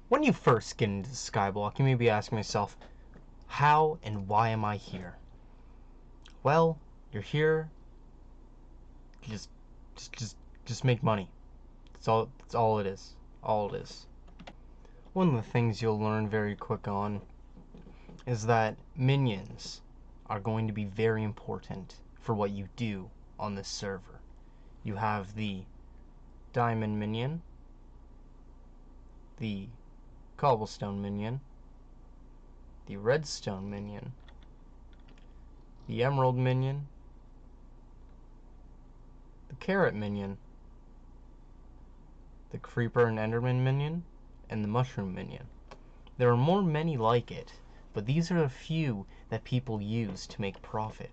When you first get into Skyblock, you may be asking yourself, how and why am I here? Well, you're here to just make money. That's all it is. All it is. One of the things you'll learn very quick on is that minions are going to be very important for what you do on this server. You have the diamond minion, the cobblestone minion, the redstone minion, the emerald minion, the carrot minion, the creeper and enderman minion, and the mushroom minion. There are many like it, but these are a few that people use to make profit.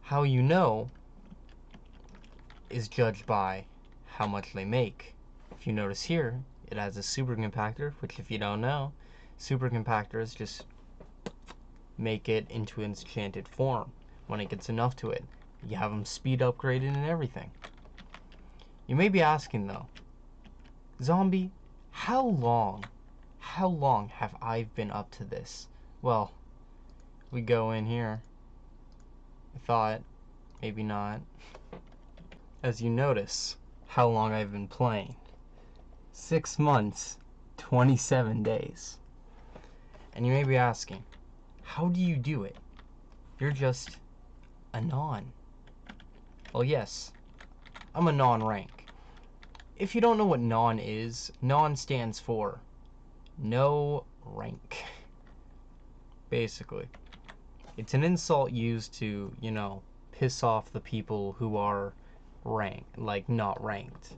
How you know is judged by how much they make. If you notice here, it has a super compactor, which if you don't know, super compactors just make it into an enchanted form. When it gets enough to it, you have them speed upgraded and everything. You may be asking though, Zombie, how long have I been up to this? Well, we go in here. I thought, maybe not. As you notice, how long I've been playing. 6 months, 27 days. And you may be asking, how do you do it? You're just a non. Well, yes, I'm a non-rank. If you don't know what non is, non stands for no rank. Basically. It's an insult used to, piss off the people who are not ranked.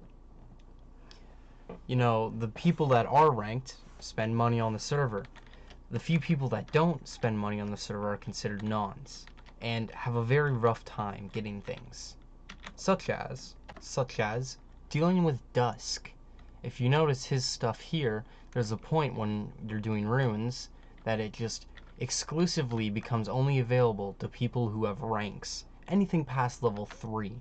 The people that are ranked spend money on the server. The few people that don't spend money on the server are considered nons and have a very rough time getting things. Such as dealing with Dusk. If you notice his stuff here, there's a point when you're doing runes that it just exclusively becomes only available to people who have ranks. Anything past level 3.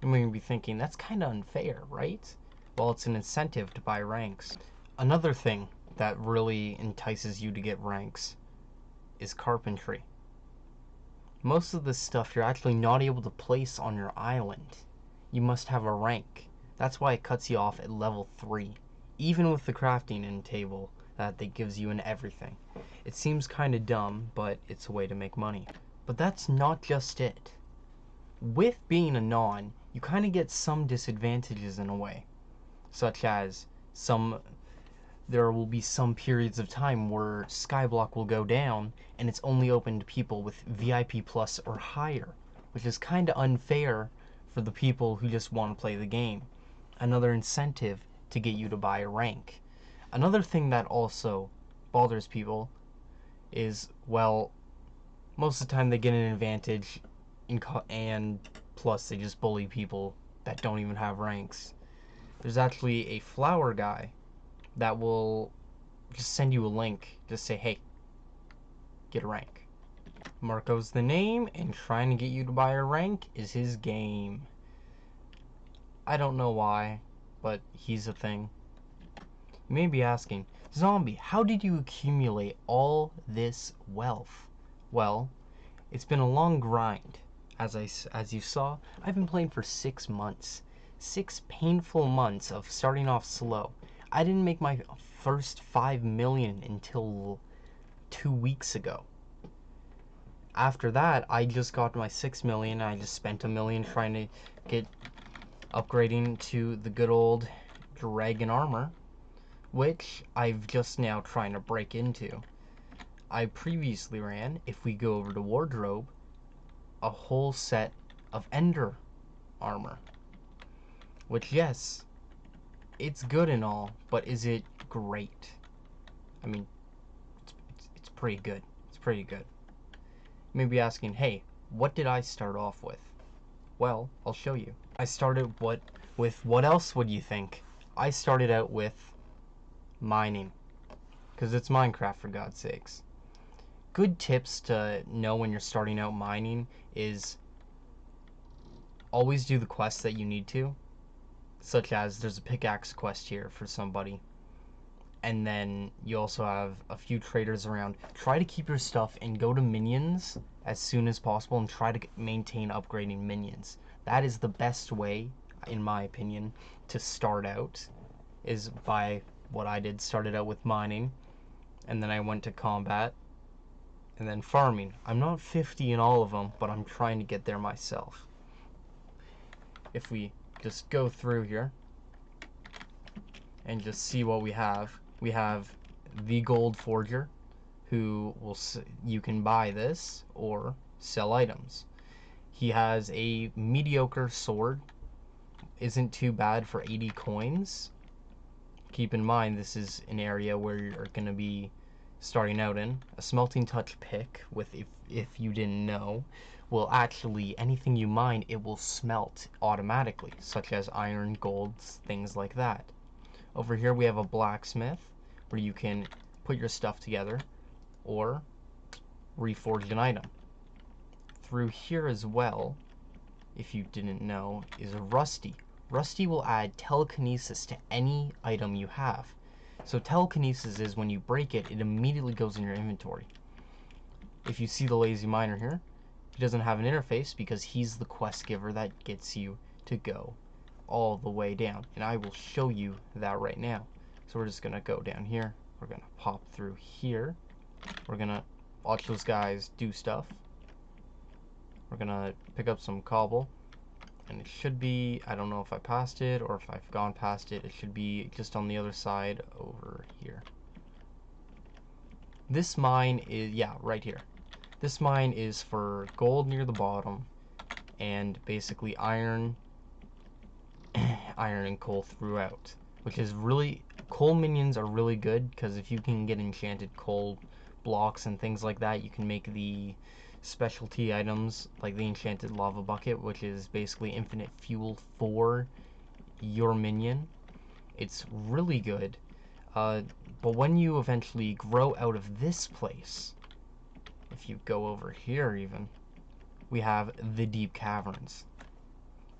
And we're going to be thinking, that's kind of unfair, right? Well, it's an incentive to buy ranks. Another thing that really entices you to get ranks is carpentry. Most of this stuff you're actually not able to place on your island. You must have a rank. That's why it cuts you off at level 3. Even with the crafting table that it gives you in everything. It seems kinda dumb, but it's a way to make money. But that's not just it. With being a non, you kinda get some disadvantages in a way. Such as there will be some periods of time where Skyblock will go down and it's only open to people with VIP plus or higher, which is kinda unfair for the people who just want to play the game. Another incentive to get you to buy a rank. Another thing that also bothers people is, well, most of the time they get an advantage and plus they just bully people that don't even have ranks. There's actually a flower guy that will just send you a link, just say, hey, get a rank. Marco's the name, and trying to get you to buy a rank is his game. I don't know why, but he's a thing. You may be asking, Zombie, how did you accumulate all this wealth? Well, it's been a long grind. As you saw, I've been playing for 6 months. 6 painful months of starting off slow. I didn't make my first 5 million until 2 weeks ago. After that, I just got my 6 million. I just spent $1 million trying to get upgrading to the good old dragon armor, which I've just now trying to break into. I previously ran, if we go over to wardrobe, a whole set of ender armor, which, yes, it's good and all, but is it great? I mean, it's pretty good. It's pretty good. You may be asking, hey, what did I start off with? Well, I'll show you. I started with what else would you think? I started out with mining, because it's Minecraft, for God's sakes. Good tips to know when you're starting out mining is always do the quests that you need to, such as there's a pickaxe quest here for somebody. and then you also have a few traders around. Try to keep your stuff and go to minions as soon as possible and try to maintain upgrading minions. That is the best way, in my opinion, to start out, is by what I did. Started out with mining, and then I went to combat, and then farming. I'm not 50 in all of them, but I'm trying to get there myself. If we just go through here and just see what we have the Gold Forger, who will, you can buy this or sell items. He has a mediocre sword, isn't too bad for 80 coins. Keep in mind this is an area where you're going to be starting out in. A smelting touch pick, with, if you didn't know, will actually, anything you mine, it will smelt automatically, such as iron, golds, things like that. Over here we have a blacksmith where you can put your stuff together or reforge an item. Through here as well, if you didn't know, is a Rusty. Rusty will add telekinesis to any item you have. So telekinesis is when you break it, it immediately goes in your inventory. If you see the lazy miner here, he doesn't have an interface because he's the quest giver that gets you to go all the way down, and I will show you that right now. So we're just gonna go down here, we're gonna pop through here, we're gonna watch those guys do stuff, we're gonna pick up some cobble, and it should be, I don't know if I passed it or if I've gone past it, it should be just on the other side over here. This mine is, yeah, right here. This mine is for gold near the bottom and basically iron and coal throughout, which is really, coal minions are really good because if you can get enchanted coal blocks and things like that, you can make the specialty items like the enchanted lava bucket, which is basically infinite fuel for your minion. It's really good, but when you eventually grow out of this place, if you go over here even, we have the deep caverns.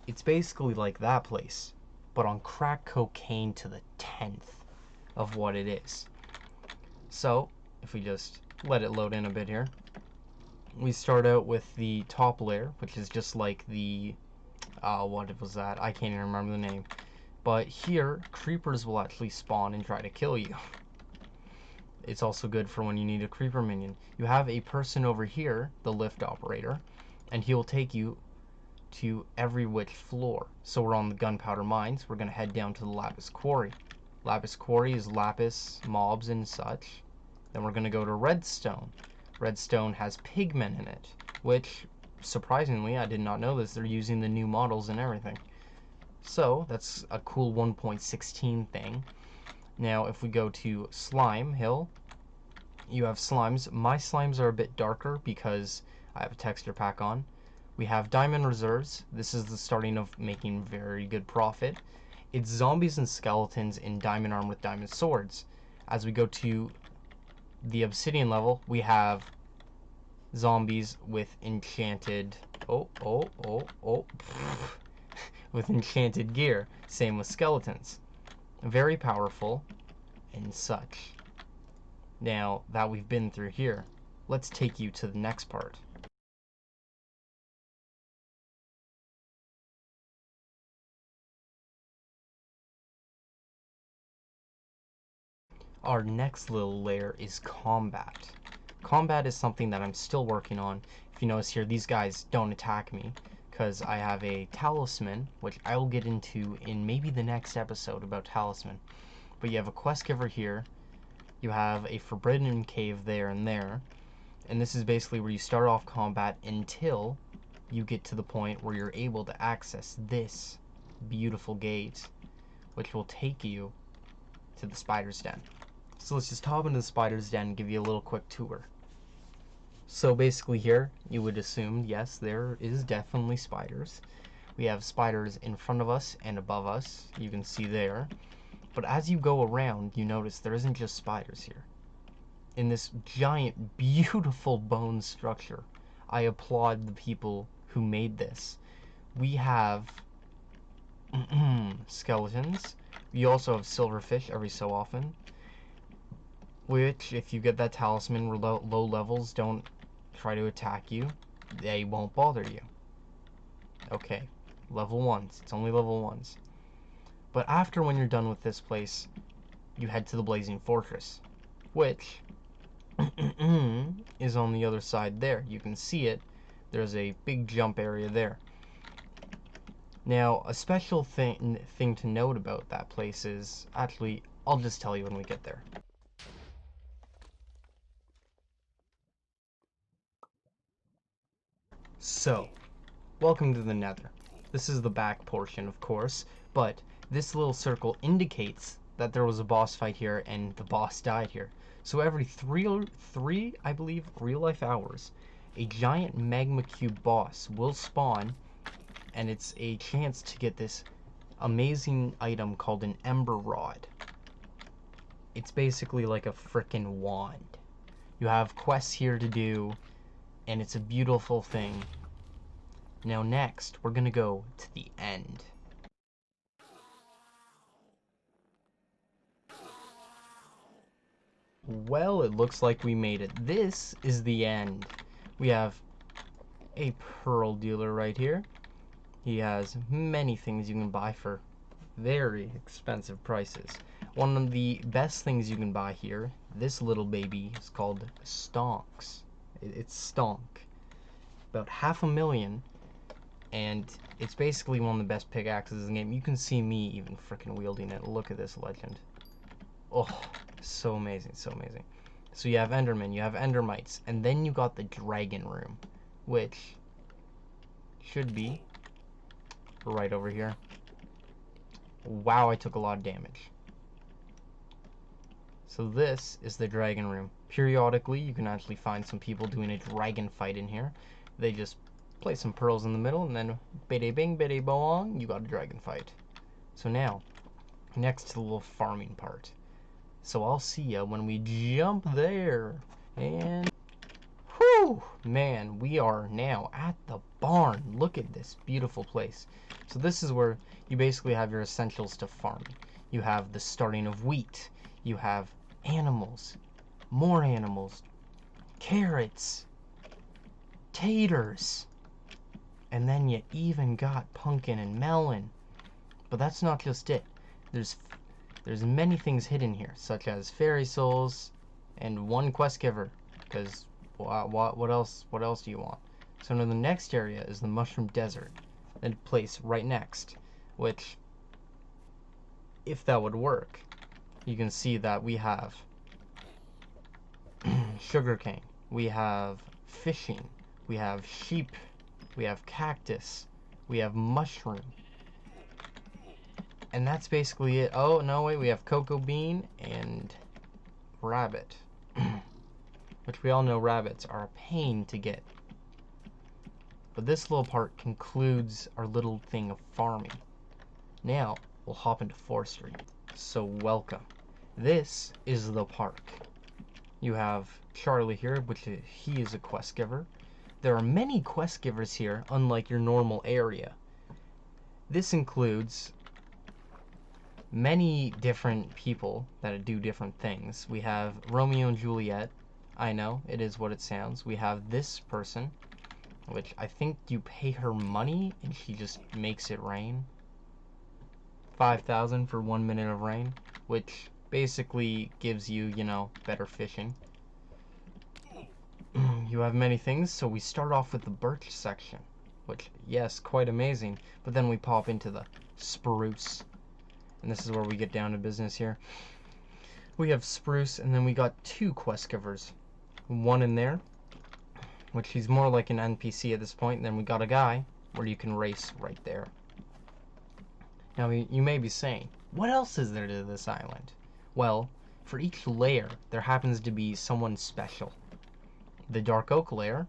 It's basically like that place, but on crack cocaine to the 10th of what it is. So, if we just let it load in a bit here, we start out with the top layer, which is just like the, what was that? I can't even remember the name. But here, creepers will actually spawn and try to kill you. It's also good for when you need a creeper minion. You have a person over here, the lift operator, and he'll take you to every which floor. So we're on the gunpowder mines. We're going to head down to the lapis quarry. Lapis quarry is lapis, mobs, and such. Then we're going to go to redstone. Redstone has pigmen in it, which, surprisingly, I did not know this. They're using the new models and everything. So that's a cool 1.16 thing. Now, if we go to Slime Hill, you have slimes. My slimes are a bit darker because I have a texture pack on. We have diamond reserves. This is the starting of making very good profit. It's zombies and skeletons in diamond armor with diamond swords. As we go to the obsidian level, we have zombies with enchanted, with enchanted gear. Same with skeletons. Very powerful and such. Now that we've been through here, let's take you to the next part. Our next little layer is combat. Combat is something that I'm still working on. If you notice here, these guys don't attack me because I have a talisman, which I will get into in maybe the next episode about talisman. But you have a quest giver here, you have a forbidden cave there, and this is basically where you start off combat until you get to the point where you're able to access this beautiful gate, which will take you to the spider's den. So let's just hop into the spider's den and give you a little quick tour. So basically here, you would assume, yes, there is definitely spiders. We have spiders in front of us and above us, you can see there. But as you go around, you notice there isn't just spiders here. In this giant, beautiful bone structure, I applaud the people who made this. We have skeletons. We also have silverfish every so often. which, if you get that talisman, low levels don't try to attack you. They won't bother you. Okay, level 1s. It's only level 1s. But after, when you're done with this place, you head to the Blazing Fortress, which is on the other side there. You can see it. There's a big jump area there. Now, a special thing to note about that place is, actually, I'll just tell you when we get there. So, welcome to the Nether. This is the back portion, of course, but this little circle indicates that there was a boss fight here and the boss died here. So every three, I believe, real-life hours, a giant magma cube boss will spawn, and it's a chance to get this amazing item called an Ember Rod. It's basically like a frickin' wand. You have quests here to do, and it's a beautiful thing. Now next, we're gonna go to the end. Well, it looks like we made it. This is the end. We have a pearl dealer right here. He has many things you can buy for very expensive prices. One of the best things you can buy here, this little baby, is called Stonks. It's Stonk. About 500,000, and it's basically one of the best pickaxes in the game. You can see me even freaking wielding it. Look at this legend. Oh, so amazing, so amazing. So you have Enderman, you have Endermites, and then you got the Dragon Room, which should be right over here. Wow, I took a lot of damage. So this is the Dragon Room. Periodically, you can actually find some people doing a dragon fight in here. They just place some pearls in the middle, and then biddy bing, biddy bong, you got a dragon fight. So now, next to the little farming part. So I'll see ya when we jump there. And whew, man, we are now at the barn. Look at this beautiful place. So this is where you basically have your essentials to farm. You have the starting of wheat. You have animals, more animals, carrots, taters, and then you even got pumpkin and melon. But that's not just it. There's many things hidden here, such as fairy souls and one quest giver, because what else do you want? So now the next area is the Mushroom Desert, a place right next, which, if that would work, you can see that we have sugarcane, we have fishing, we have sheep, we have cactus, we have mushroom. And that's basically it. Oh, no, wait, we have cocoa bean and rabbit. Which we all know rabbits are a pain to get. But this little part concludes our little thing of farming. Now, we'll hop into forestry. So welcome. This is the park. You have Charlie here, he is a quest giver. There are many quest givers here, unlike your normal area. This includes many different people that do different things. We have Romeo and Juliet. I know, it is what it sounds. We have this person, which I think you pay her money and she just makes it rain. 5,000 for 1 minute of rain, which basically gives you, better fishing. You have many things, so we start off with the birch section, which, yes, quite amazing, but then we pop into the spruce. And this is where we get down to business here. We have spruce, and then we got two quest givers. One in there, which he's more like an NPC at this point, and then we got a guy where you can race right there. Now, you may be saying, what else is there to this island? Well, for each layer, there happens to be someone special. The dark oak layer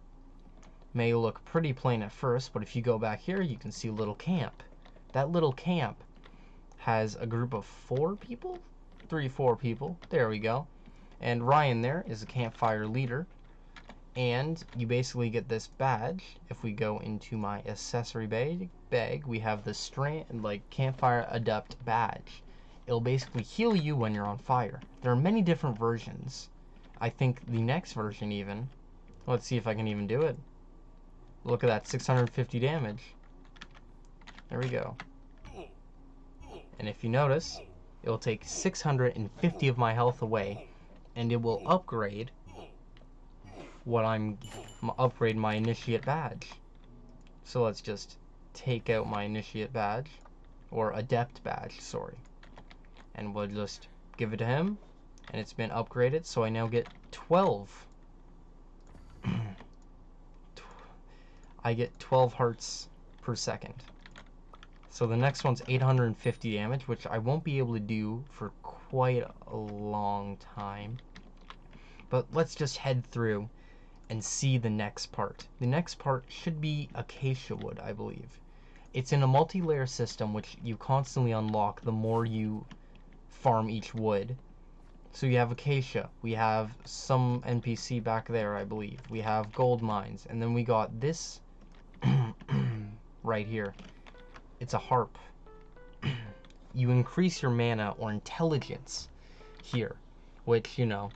may look pretty plain at first, but if you go back here, you can see a little camp. That little camp has a group of 4 people? 4 people. There we go. And Ryan there is a campfire leader. And you basically get this badge. If we go into my accessory bag, we have the campfire adept badge. it'll basically heal you when you're on fire. There are many different versions. I think the next version even, let's see if I can even do it. Look at that, 650 damage. There we go. And if you notice, it will take 650 of my health away, and it will upgrade my initiate badge. So let's just take out my initiate badge, or adept badge, sorry. And we'll just give it to him, and it's been upgraded, so I now get 12. I get 12 hearts per second. So the next one's 850 damage, which I won't be able to do for quite a long time. But let's just head through and see the next part. The next part should be acacia wood, I believe. It's in a multi-layer system which you constantly unlock the more you farm each wood. So you have acacia, we have some NPC back there, I believe. We have gold mines, and then we got this right here. It's a harp. You increase your mana or intelligence here, which, you know,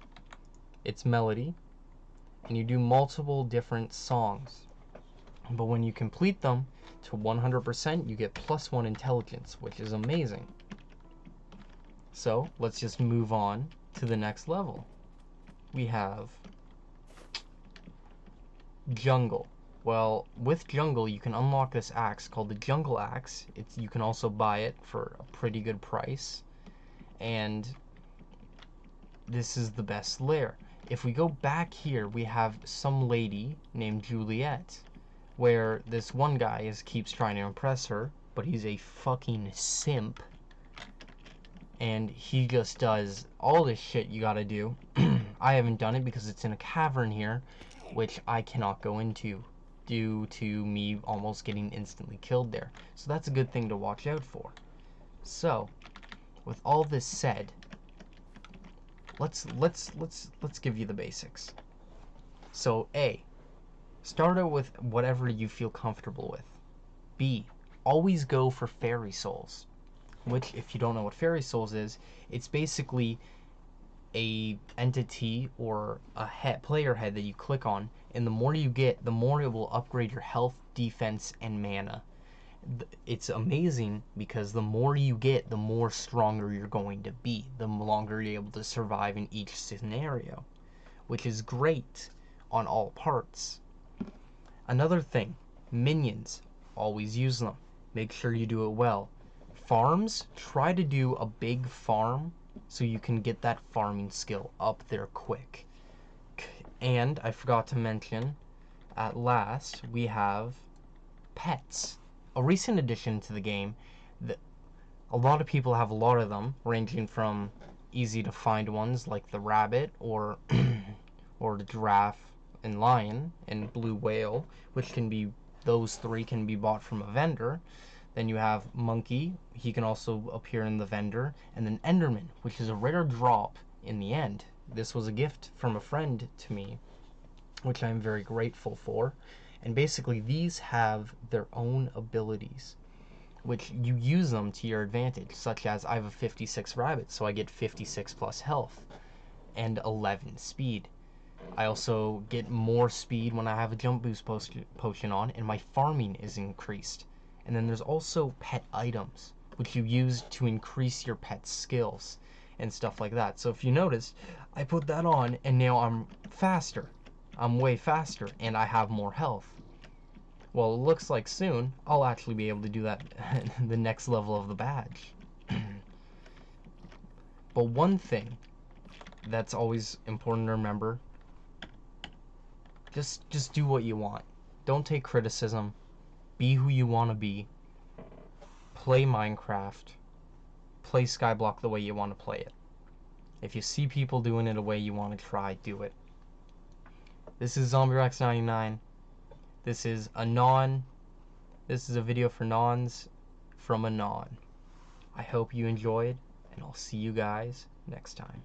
it's melody, and you do multiple different songs. But when you complete them to 100%, you get +1 intelligence, which is amazing. So let's just move on to the next level. We have jungle. Well, with jungle, you can unlock this axe called the jungle axe. You can also buy it for a pretty good price. And this is the best lair. If we go back here, we have some lady named Juliet, where this one guy keeps trying to impress her, but he's a fucking simp. And he just does all this shit you gotta do. I haven't done it because it's in a cavern here, which I cannot go into due to me almost getting instantly killed there. So that's a good thing to watch out for. So, with all this said, let's give you the basics. So A, start out with whatever you feel comfortable with. B, always go for fairy souls, which, if you don't know what fairy souls is, it's basically a entity or a player head that you click on, and the more you get, the more it will upgrade your health, defense, and mana. It's amazing because the more you get, the more stronger you're going to be, the longer you're able to survive in each scenario, which is great on all parts. Another thing, minions, always use them. Make sure you do it well. Farms, try to do a big farm so you can get that farming skill up there quick. And I forgot to mention, at last, we have pets. A recent addition to the game, a lot of people have a lot of them, ranging from easy to find ones like the rabbit or or the giraffe and lion and blue whale, which can be, those three can be bought from a vendor. Then you have monkey, he can also appear in the vendor, and then enderman, which is a rare drop in the end. This was a gift from a friend to me, which I'm very grateful for. And basically these have their own abilities, which you use them to your advantage, such as I have a 56 rabbit, so I get 56 plus health and 11 speed. I also get more speed when I have a jump boost potion on, and my farming is increased. And then there's also pet items, which you use to increase your pet's skills and stuff like that. So if you notice, I put that on, and now I'm faster. I'm way faster, and I have more health. Well, it looks like soon I'll actually be able to do that the next level of the badge. But one thing that's always important to remember, just do what you want. Don't take criticism. Be who you want to be. Play Minecraft. Play Skyblock the way you want to play it. If you see people doing it a way you want to try, do it. This is ZombieRex99. This is This is a video for nons from a non. I hope you enjoyed, and I'll see you guys next time.